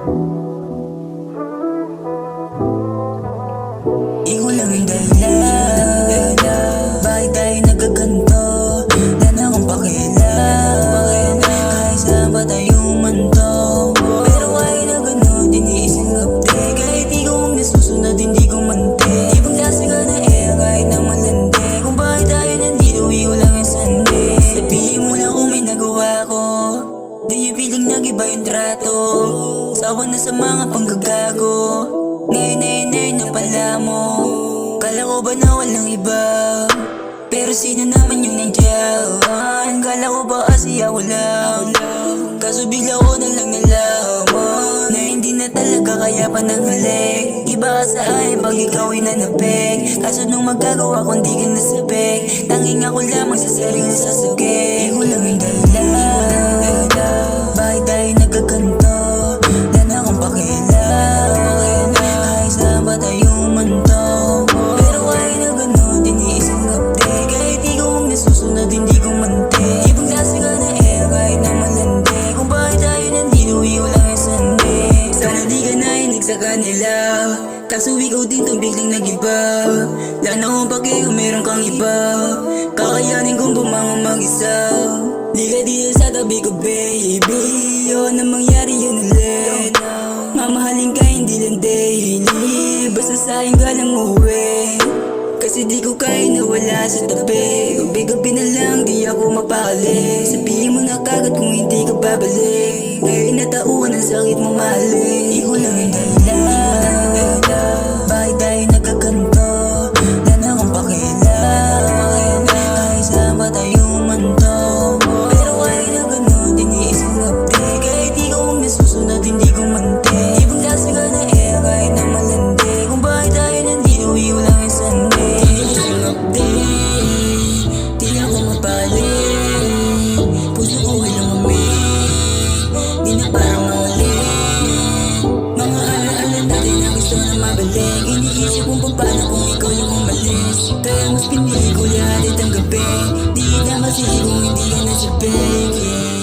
Ikaw lang ang dahilan, bakit tayo nagkaganto? Wala na akong pakialam, kahit saan pa tayo umanto. Pero kahit na gano'n, iniisip update. Kahit ikaw ang nasusunod, hindi ko mante. Ibang klase ka na kahit na malandi. Kung bakit tayo nandito, ikaw lang ang sandi. Sabihin mo lang kung may nagawa ko, do you feeling nag-iba yung trato? Sawa na sa mga panggagago, ngayon na pala mo. Kala ko ba na walang iba, pero sino naman yung nandiyan? Kala ko ba kasi ako lang, kaso bigla ko na lang nalaman na hindi na talaga kaya pa nanghalik. Iba ka sa akin pag ikaw ay nanapik, kaso nung magagawa ko hindi ka nasabik. Tanging ako lamang sa sarili sasagik. Ikaw lang ang dahilan, bakit tayo nagkaganto? Wala na akong pakialam, kahit saan pa tayo umanto. Pero kahit na gano'n, iniisip update. Kahit ikaw ang nasusunod, hindi ko mante. Ibang klase ka na kahit na malandi. Kung bakit tayo nandito, ikaw lang ang sandi. Sana di ka nainig sa kanila, kaso ikaw din tong biglang nag-iba. Wala na akong pake kung meron kang iba, kakayanin kong bumangon mag-isa. Di ka dito sa tabi ko baby, yun na mangyari yun ulit. Mamahalin ka hindi lang daily, basta sa'kin ka lang uwi. Kasi di ko kaya na wala sa tabi, gabi-gabi na lang di ako mapakali. Sabihin mo na kagad kung hindi ka babalik, ngayon natauhan ang sakit mo mahalin. Ikaw lang ang dahilan, bakit tayo nagkaganto? Wala na akong pakialam, kahit saan pa tayo umanto. Pero kahit na gano'n, iniisip update. Kahit ikaw ang nasusunod, hindi ko mante. Ibang klase ka na kahit na malandi. Kung bakit tayo nandito, ikaw lang ang sandi. Iniisip update, di na ako mapali. Puso ko walang mamit, di na parang mauli. Mga alaala natin na gusto na mabalik. Iniisip kung paano kung ikaw yung umalis, kaya mas pinili ko lahat itanggapin. Di na masisi kung hindi ka nasabik.